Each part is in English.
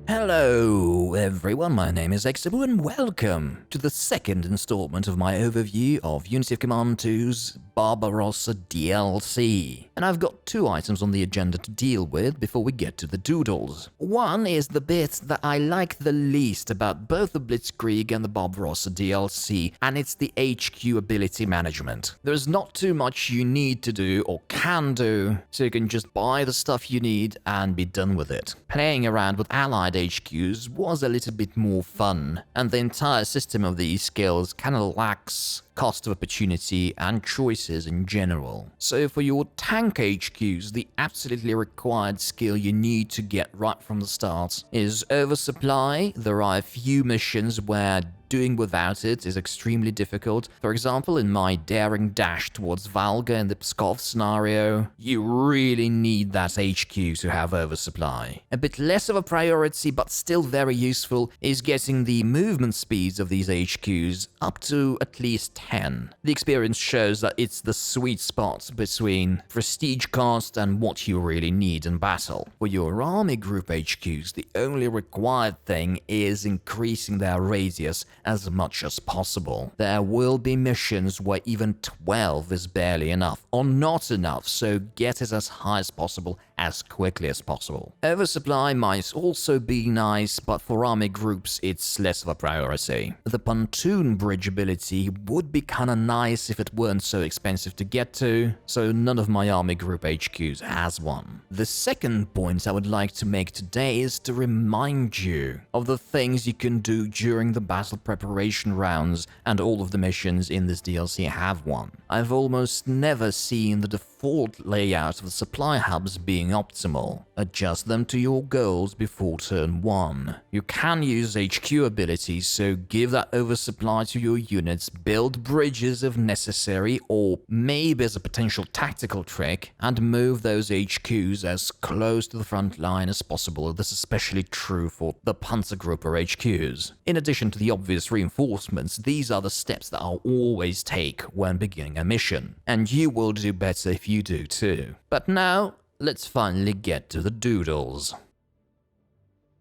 Hello everyone, my name is Exabu and welcome to the second installment of my overview of Unity of Command 2's Barbarossa DLC. And I've got two items on the agenda to deal with before we get to the doodles. One is the bit that I like the least about both the Blitzkrieg and the Barbarossa DLC, and it's the HQ ability management. There's not too much you need to do or can do, so you can just buy the stuff you need and be done with it. Playing around with allied HQs was a little bit more fun, and the entire system of these skills kinda lacks cost of opportunity and choices in general. So for your tank HQs, the absolutely required skill you need to get right from the start is oversupply. There are a few missions where doing without it is extremely difficult. For example, in my daring dash towards Valga in the Pskov scenario, you really need that HQ to have oversupply. A bit less of a priority, but still very useful, is getting the movement speeds of these HQs up to at least 10. The experience shows that it's the sweet spot between prestige cost and what you really need in battle. For your army group HQs, the only required thing is increasing their radius as much as possible. There will be missions where even 12 is barely enough, or not enough, so get it as high as possible, as quickly as possible. Oversupply might also be nice, but for army groups it's less of a priority. The pontoon bridge ability would be kinda nice if it weren't so expensive to get to, so none of my army group HQs has one. The second point I would like to make today is to remind you of the things you can do during the battle preparation rounds, and all of the missions in this DLC have one. I've almost never seen the default layout of the supply hubs being optimal. Adjust them to your goals before turn 1. You can use HQ abilities, so give that oversupply to your units, build bridges if necessary, or maybe as a potential tactical trick, and move those HQs as close to the front line as possible. This is especially true for the Panzergruppe HQs. In addition to the obvious reinforcements, these are the steps that I'll always take when beginning a mission, and you will do better if you do too. But now, let's finally get to the doodles.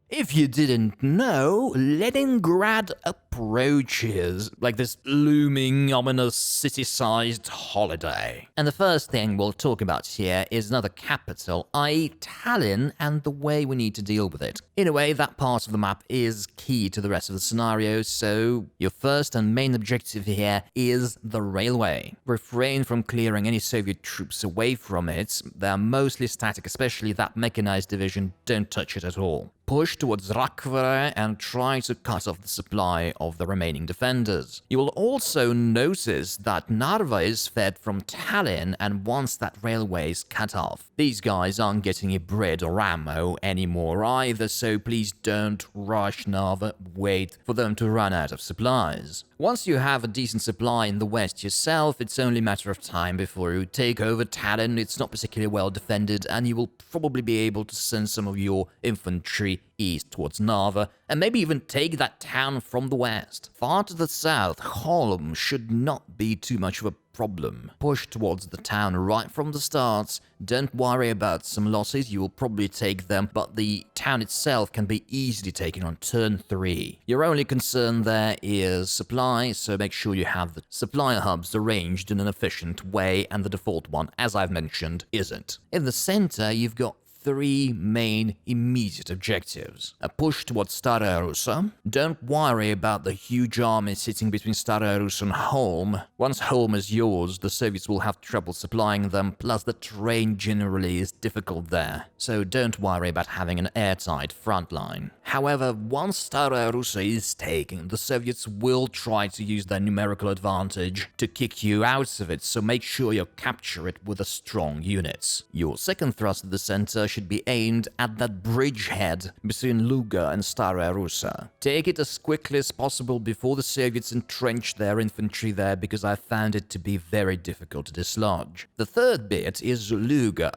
If you didn't know, Leningrad Approaches, like this looming, ominous, city-sized holiday. And the first thing we'll talk about here is another capital, i.e. Tallinn, and the way we need to deal with it. In a way, that part of the map is key to the rest of the scenario, so your first and main objective here is the railway. Refrain from clearing any Soviet troops away from it. They're mostly static, especially that mechanized division. Don't touch it at all. Push towards Rakvere and try to cut off the supply of the remaining defenders. You will also notice that Narva is fed from Tallinn, and once that railway is cut off, these guys aren't getting any bread or ammo anymore either, so please don't rush Narva, wait for them to run out of supplies. Once you have a decent supply in the west yourself, it's only a matter of time before you take over Tallinn. It's not particularly well defended, and you will probably be able to send some of your infantry east towards Narva, and maybe even take that town from the west. Far to the south, Holm should not be too much of a problem. Push towards the town right from the start. Don't worry about some losses, you will probably take them, but the town itself can be easily taken on turn 3. Your only concern there is supply, so make sure you have the supply hubs arranged in an efficient way, and the default one, as I've mentioned, isn't. In the center, you've got 3 main immediate objectives. A push towards Staraya Russa. Don't worry about the huge army sitting between Staraya Russa and Holm. Once Holm is yours, the Soviets will have trouble supplying them, plus the terrain generally is difficult there, so don't worry about having an airtight front line. However, once Staraya Russa is taken, the Soviets will try to use their numerical advantage to kick you out of it, so make sure you capture it with a strong units. Your second thrust at the center should be aimed at that bridgehead between Luga and Staraya Russa. Take it as quickly as possible before the Soviets entrench their infantry there, because I found it to be very difficult to dislodge. The third bit is Luga,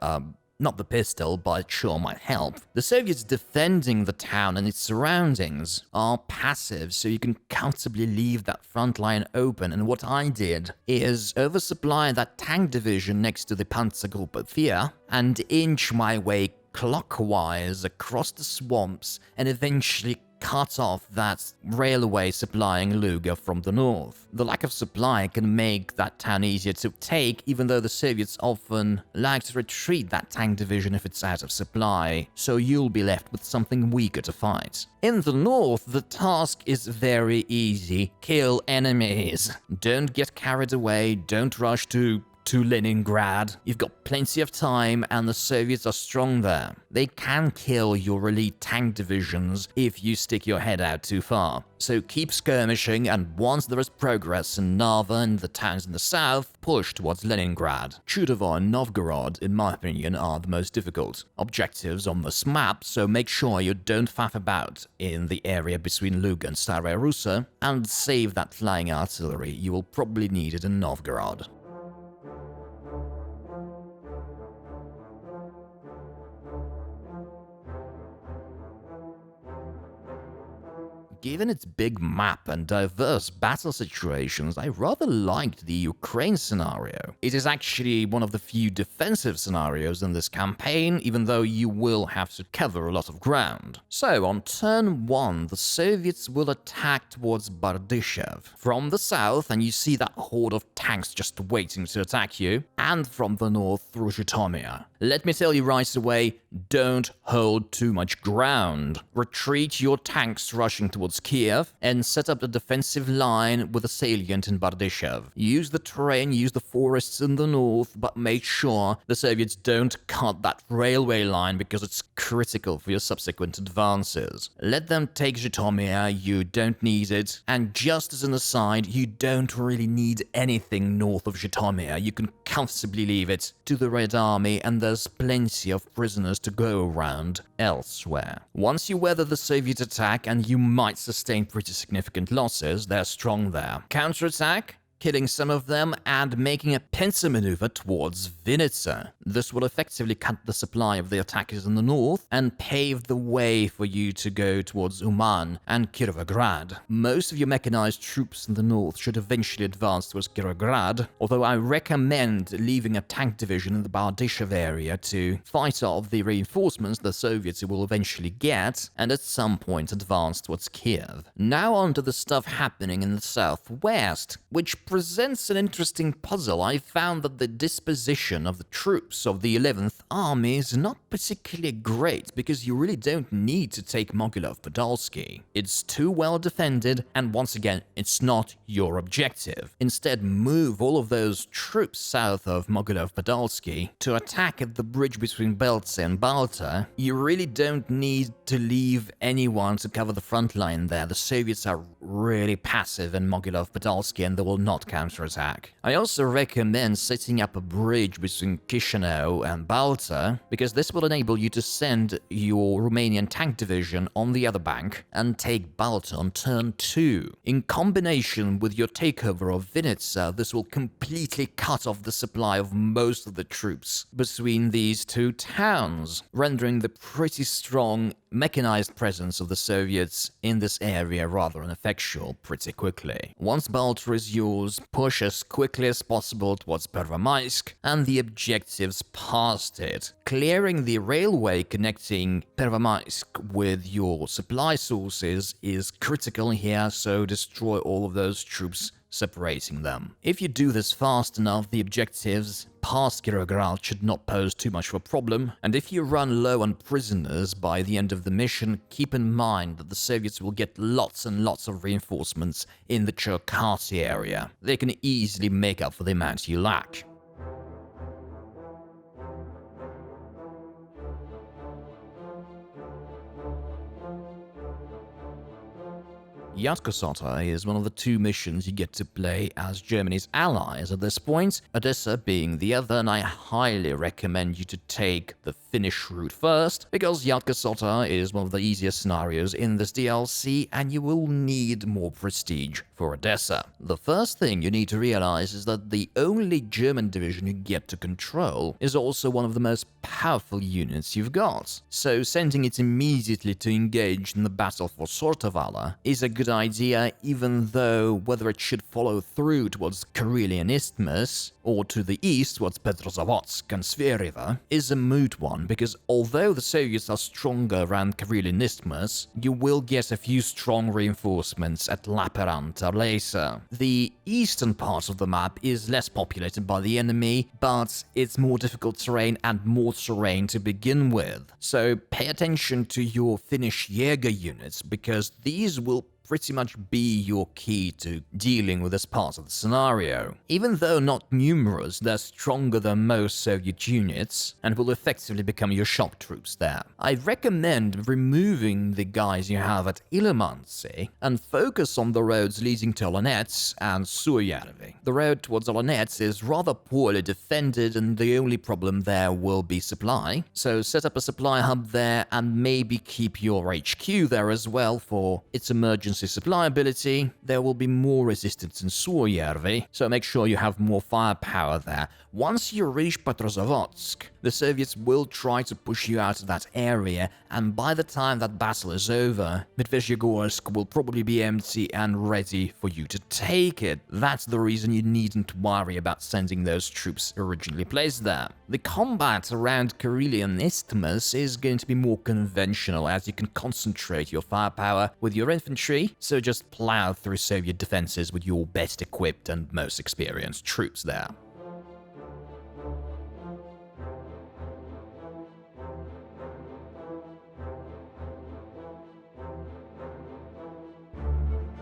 not the pistol, but it sure might help. The Soviets defending the town and its surroundings are passive, so you can comfortably leave that front line open, and what I did is oversupply that tank division next to the Panzergruppe 4 and inch my way clockwise across the swamps and eventually cut off that railway supplying Luga from the north. The lack of supply can make that town easier to take, even though the Soviets often like to retreat that tank division if it's out of supply, so you'll be left with something weaker to fight. In the north, the task is very easy. Kill enemies. Don't get carried away, don't rush to Leningrad. You've got plenty of time and the Soviets are strong there. They can kill your elite tank divisions if you stick your head out too far. So keep skirmishing, and once there is progress in Narva and the towns in the south, push towards Leningrad. Chudovo and Novgorod, in my opinion, are the most difficult objectives on this map, so make sure you don't faff about in the area between Luga and Staraya Russa, and save that flying artillery. You will probably need it in Novgorod. Given its big map and diverse battle situations, I rather liked the Ukraine scenario. It is actually one of the few defensive scenarios in this campaign, even though you will have to cover a lot of ground. So, on turn 1, the Soviets will attack towards Bardyshev from the south, and you see that horde of tanks just waiting to attack you, and from the north through Zhytomyr. Let me tell you right away, don't hold too much ground. Retreat your tanks rushing towards Kiev and set up a defensive line with a salient in Bardyshev. Use the terrain, use the forests in the north, but make sure the Soviets don't cut that railway line because it's critical for your subsequent advances. Let them take Zhytomyr, you don't need it. And just as an aside, you don't really need anything north of Zhytomyr. You can comfortably leave it to the Red Army, and there's plenty of prisoners to go around elsewhere. Once you weather the Soviet attack, and you might sustain pretty significant losses, they're strong there. Counterattack, killing some of them and making a pincer maneuver towards Vinnytsia. This will effectively cut the supply of the attackers in the north and pave the way for you to go towards Uman and Kirovograd. Most of your mechanized troops in the north should eventually advance towards Kirovograd, although I recommend leaving a tank division in the Bardyshev area to fight off the reinforcements the Soviets will eventually get, and at some point advance towards Kiev. Now on to the stuff happening in the southwest, which presents an interesting puzzle. I found that the disposition of the troops of the 11th Army is not particularly great, because you really don't need to take Mogilov-Podolsky. It's too well defended, and once again, it's not your objective. Instead, move all of those troops south of Mogilov-Podolsky to attack at the bridge between Beltse and Balta. You really don't need to leave anyone to cover the front line there. The Soviets are really passive in Mogilov-Podolsky, and they will not counterattack. I also recommend setting up a bridge between Chisinau and Balta, because this will enable you to send your Romanian tank division on the other bank and take Balta on turn 2. In combination with your takeover of Vinnytsia, this will completely cut off the supply of most of the troops between these two towns, rendering the pretty strong mechanized presence of the Soviets in this area rather ineffectual pretty quickly. Once Balta is yours, push as quickly as possible towards Pervomaisk and the objectives past it. Clearing the railway connecting Pervomaisk with your supply sources is critical here, so destroy all of those troops separating them. If you do this fast enough, the objectives past Kirovograd should not pose too much of a problem, and if you run low on prisoners by the end of the mission, keep in mind that the Soviets will get lots and lots of reinforcements in the Cherkasy area. They can easily make up for the amount you lack. Jatkosota is one of the two missions you get to play as Germany's allies at this point, Odessa being the other, and I highly recommend you to take the Finnish route first, because Jatkosota is one of the easiest scenarios in this DLC, and you will need more prestige for Odessa. The first thing you need to realize is that the only German division you get to control is also one of the most powerful units you've got, so sending it immediately to engage in the battle for Sortavala is a good good idea, even though whether it should follow through towards Karelian Isthmus or to the east towards Petrozavodsk and Sveriva is a moot one, because although the Soviets are stronger around Karelian Isthmus, you will get a few strong reinforcements at Laperanta Odessa. The eastern part of the map is less populated by the enemy, but it's more difficult terrain and more terrain to begin with. So pay attention to your Finnish Jäger units, because these will pretty much be your key to dealing with this part of the scenario. Even though not numerous, they're stronger than most Soviet units and will effectively become your shock troops there. I recommend removing the guys you have at Ilomantsi and focus on the roads leading to Olonets and Suojärvi. The road towards Olonets is rather poorly defended, and the only problem there will be supply, so set up a supply hub there and maybe keep your HQ there as well for its emergency supply ability. There will be more resistance in Suojärvi, so make sure you have more firepower there. Once you reach Petrozavodsk, the Soviets will try to push you out of that area, and by the time that battle is over, Medvezhegorsk will probably be empty and ready for you to take it. That's the reason you needn't worry about sending those troops originally placed there. The combat around Karelian Isthmus is going to be more conventional, as you can concentrate your firepower with your infantry, so just plow through Soviet defenses with your best equipped and most experienced troops there.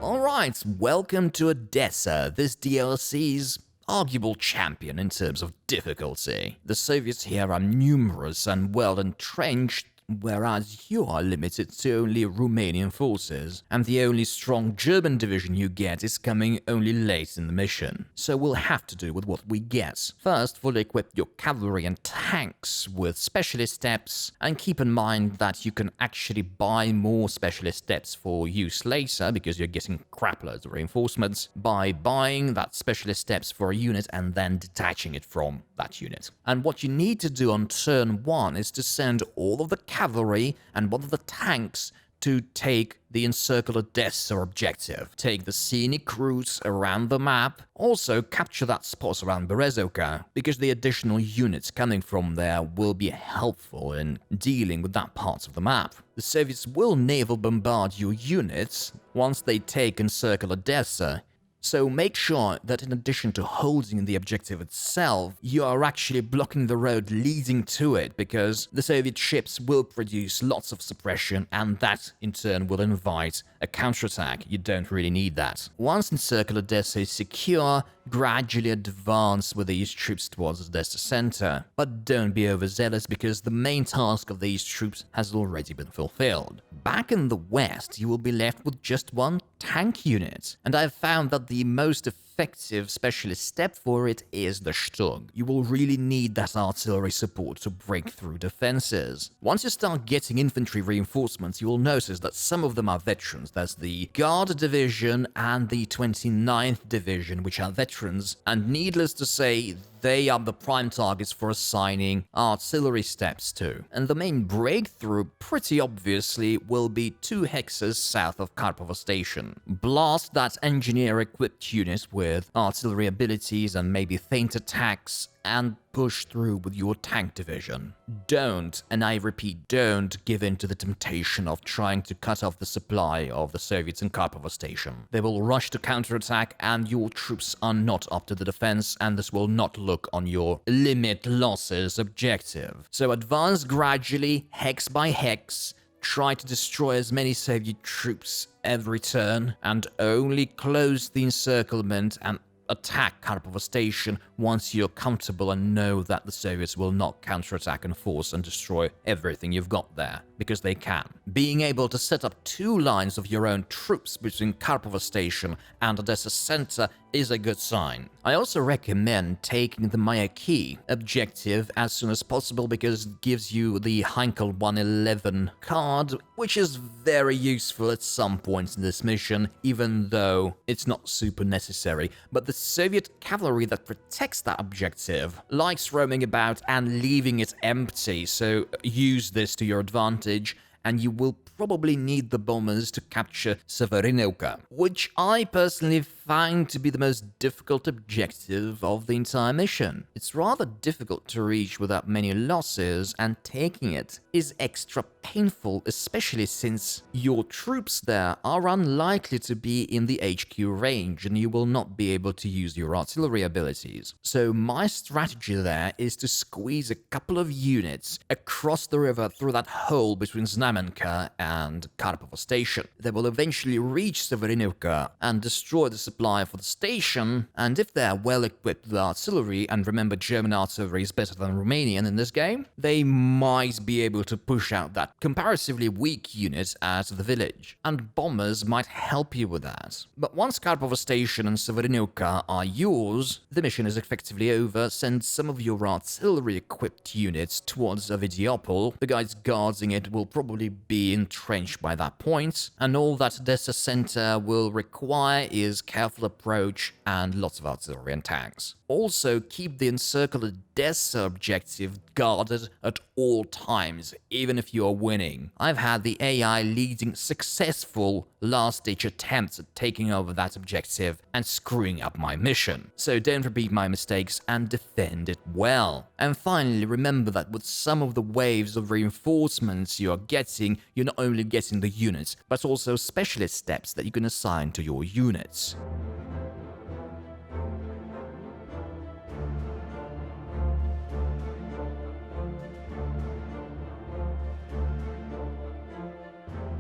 Alright, welcome to Odessa, this DLC's arguable champion in terms of difficulty. The Soviets here are numerous and well entrenched, whereas you are limited to only Romanian forces, and the only strong German division you get is coming only late in the mission. So we'll have to do with what we get. First, fully equip your cavalry and tanks with specialist steps, and keep in mind that you can actually buy more specialist steps for use later, because you're getting craploads of reinforcements, by buying that specialist steps for a unit and then detaching it from that unit. And what you need to do on turn 1 is to send all of the cavalry and one of the tanks to take the encircle Odessa objective. Take the scenic routes around the map. Also capture that spot around Berezovka, because the additional units coming from there will be helpful in dealing with that part of the map. The Soviets will naval bombard your units once they take encircle Odessa, so make sure that in addition to holding the objective itself, you are actually blocking the road leading to it, because the Soviet ships will produce lots of suppression, and that in turn will invite a counterattack. You don't really need that. Once encircle Odessa is secure, gradually advance with these troops towards Odessa center. But don't be overzealous, because the main task of these troops has already been fulfilled. Back in the west, you will be left with just one tank unit, and I've found that the most effective specialist step for it is the Sturm. You will really need that artillery support to break through defenses. Once you start getting infantry reinforcements, you will notice that some of them are veterans. There's the Guard Division and the 29th Division, which are veterans, and needless to say, they are the prime targets for assigning artillery steps to. And the main breakthrough, pretty obviously, will be 2 hexes south of Karpovo Station. Blast that engineer-equipped unit with artillery abilities and maybe feint attacks, and push through with your tank division. Don't, and I repeat, don't give in to the temptation of trying to cut off the supply of the Soviets in Karpovo Station. They will rush to counterattack, and your troops are not up to the defense, and this will not look on your limit losses objective. So advance gradually, hex by hex, try to destroy as many Soviet troops every turn, and only close the encirclement and attack Karpovo Station once you're comfortable and know that the Soviets will not counterattack in force and destroy everything you've got there, because they can. Being able to set up 2 lines of your own troops between Karpovo Station and Odessa Center is a good sign. I also recommend taking the Mayaki objective as soon as possible, because it gives you the Heinkel 111 card, which is very useful at some points in this mission, even though it's not super necessary. But the Soviet cavalry that protects that objective likes roaming about and leaving it empty, so use this to your advantage and you will probably need the bombers to capture Severinovka, which I personally find to be the most difficult objective of the entire mission. It's rather difficult to reach without many losses, and taking it is extra painful, especially since your troops there are unlikely to be in the HQ range and you will not be able to use your artillery abilities. So my strategy there is to squeeze a couple of units across the river through that hole between Znamenka and Karpovo station. They will eventually reach Severinovka and destroy the supply for the station, and if they are well equipped with artillery, and remember German artillery is better than Romanian in this game, they might be able to push out that comparatively weak unit out of the village, and bombers might help you with that. But once Karpovo station and Severinovka are yours, the mission is effectively over. Send some of your artillery-equipped units towards Ovidiopol. The guys guarding it will probably be entrenched by that point, and all that Odessa center will require is careful approach and lots of artillery and tanks. Also, keep the encircled Odessa objective guarded at all times, even if you are winning. I've had the AI leading successful last-ditch attempts at taking over that objective and screwing up my mission. So don't repeat my mistakes and defend it well. And finally, remember that with some of the waves of reinforcements you are getting, you're not only getting the units, but also specialist steps that you can assign to your units.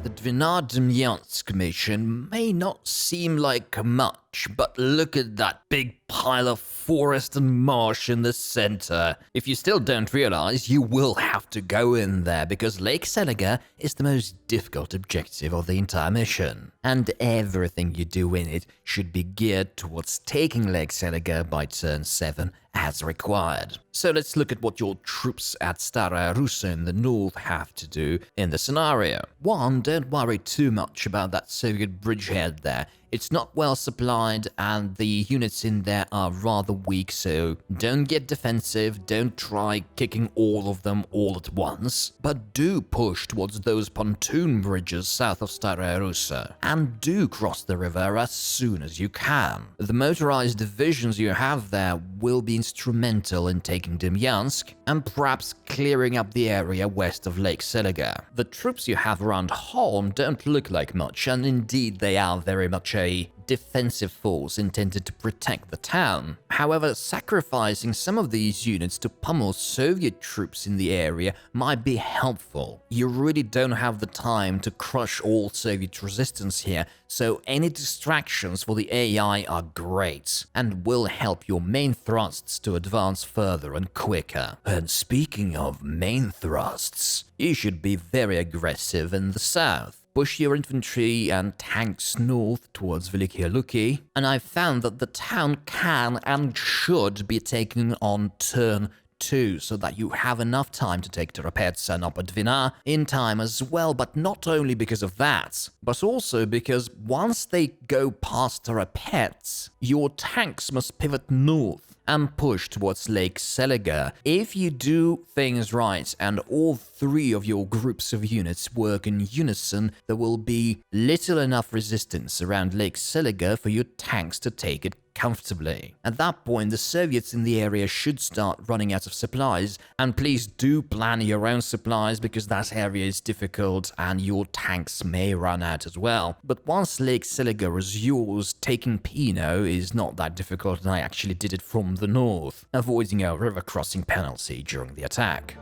The Dvina-Demyansk mission may not seem like much, but look at that big pile of forest and marsh in the center. If you still don't realize, you will have to go in there, because Lake Seliger is the most difficult objective of the entire mission. And everything you do in it should be geared towards taking Lake Seliger by turn 7 as required. So let's look at what your troops at Staraya Russa in the north have to do in the scenario. 1. Don't worry too much about that Soviet bridgehead there. It's not well supplied and the units in there are rather weak, so don't get defensive, don't try kicking all of them all at once, but do push towards those pontoon bridges south of Staraya Russa, and do cross the river as soon as you can. The motorized divisions you have there will be instrumental in taking Demyansk and perhaps clearing up the area west of Lake Seliger. The troops you have around Holm don't look like much, and indeed they are very much a defensive force intended to protect the town. However, sacrificing some of these units to pummel Soviet troops in the area might be helpful. You really don't have the time to crush all Soviet resistance here, so any distractions for the AI are great, and will help your main thrusts to advance further and quicker. And speaking of main thrusts, you should be very aggressive in the south. Push your infantry and tanks north towards Velikie Luki, and I've found that the town can and should be taken on turn 2, so that you have enough time to take Terapetsa and Opodvina in time as well, but not only because of that, but also because once they go past Terapets, your tanks must pivot north and push towards Lake Seliger. If you do things right and all 3 of your groups of units work in unison, there will be little enough resistance around Lake Seliger for your tanks to take it comfortably. At that point, the Soviets in the area should start running out of supplies, and please do plan your own supplies because that area is difficult and your tanks may run out as well. But once Lake Seliger is yours, taking Pino is not that difficult, and I actually did it from the north, avoiding a river crossing penalty during the attack.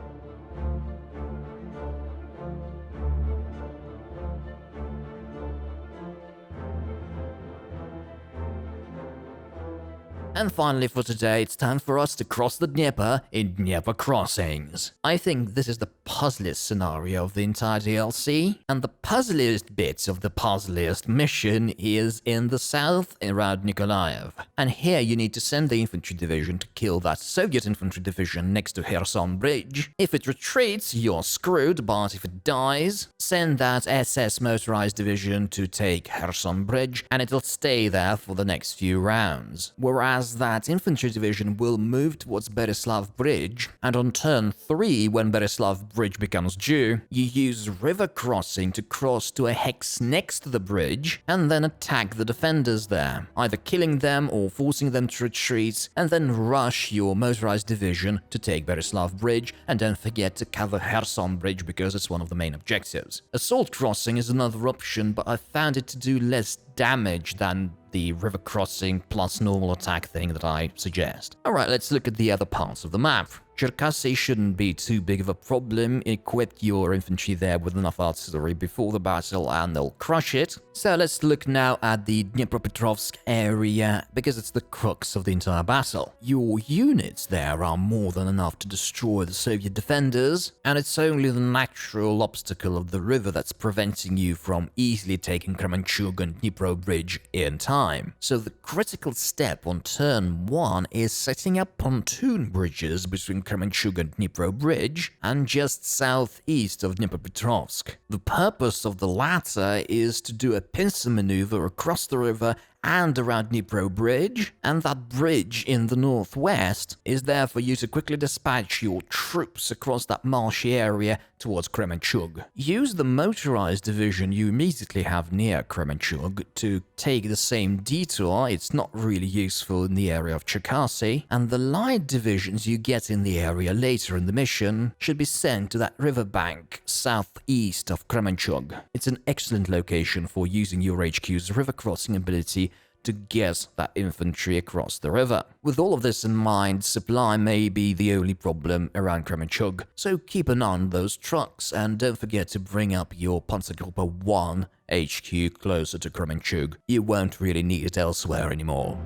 And finally for today, it's time for us to cross the Dnieper in Dieper Crossings. I think this is the puzzliest scenario of the entire DLC, and the puzzliest bit of the puzzliest mission is in the south around Nikolaev. And here you need to send the infantry division to kill that Soviet infantry division next to Kherson Bridge. If it retreats, you're screwed, but if it dies, send that SS motorized division to take Kherson Bridge, and it'll stay there for the next few rounds. Whereas as that infantry division will move towards Berislav Bridge, and on turn 3, when Berislav Bridge becomes due, you use river crossing to cross to a hex next to the bridge, and then attack the defenders there, either killing them or forcing them to retreat, and then rush your motorized division to take Berislav Bridge, and don't forget to cover Kherson Bridge because it's one of the main objectives. Assault crossing is another option, but I found it to do less damage than the river crossing plus normal attack thing that I suggest. Alright, let's look at the other parts of the map. Cherkasy shouldn't be too big of a problem. Equip your infantry there with enough artillery before the battle and they'll crush it. So let's look now at the Dnipropetrovsk area, because it's the crux of the entire battle. Your units there are more than enough to destroy the Soviet defenders, and it's only the natural obstacle of the river that's preventing you from easily taking Kremenchug and Dnipro Bridge in time. So the critical step on turn 1 is setting up pontoon bridges between Kremenchug and Dnipro Bridge, and just southeast of Dnipropetrovsk. The purpose of the latter is to do a pincer maneuver across the river and around Dnipro Bridge, and that bridge in the northwest is there for you to quickly dispatch your troops across that marshy area towards Kremenchug. Use the motorized division you immediately have near Kremenchug to take the same detour. It's not really useful in the area of Cherkasy, and the light divisions you get in the area later in the mission should be sent to that riverbank southeast of Kremenchug. It's an excellent location for using your HQ's river crossing ability to get that infantry across the river. With all of this in mind, supply may be the only problem around Kremenchug, so keep an eye on those trucks and don't forget to bring up your Panzergruppe 1 HQ closer to Kremenchug. You won't really need it elsewhere anymore.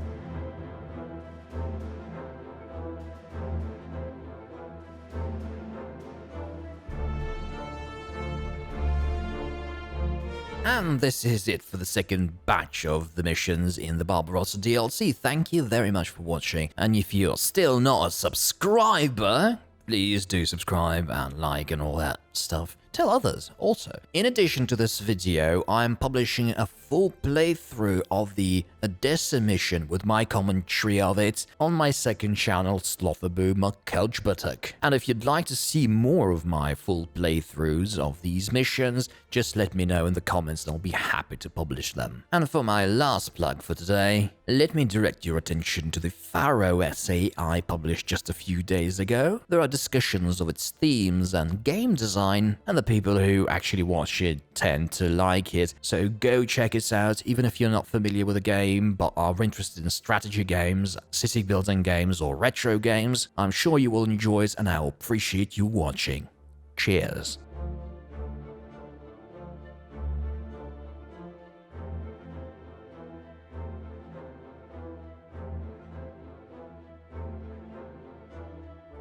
And this is it for the second batch of the missions in the Barbarossa DLC. Thank you very much for watching, and if you're still not a subscriber, please do subscribe and like and all that stuff. Tell others also. In addition to this video, I'm publishing a full playthrough of the Odessa mission with my commentary of it on my second channel, Slotherboom Couchbuttock. And if you'd like to see more of my full playthroughs of these missions, just let me know in the comments and I'll be happy to publish them. And for my last plug for today, let me direct your attention to the Pharaoh essay I published just a few days ago. There are discussions of its themes and game design, and the people who actually watch it tend to like it, so go check it out even if you're not familiar with the game but are interested in strategy games, city building games or retro games. I'm sure you will enjoy it and I'll appreciate you watching. Cheers.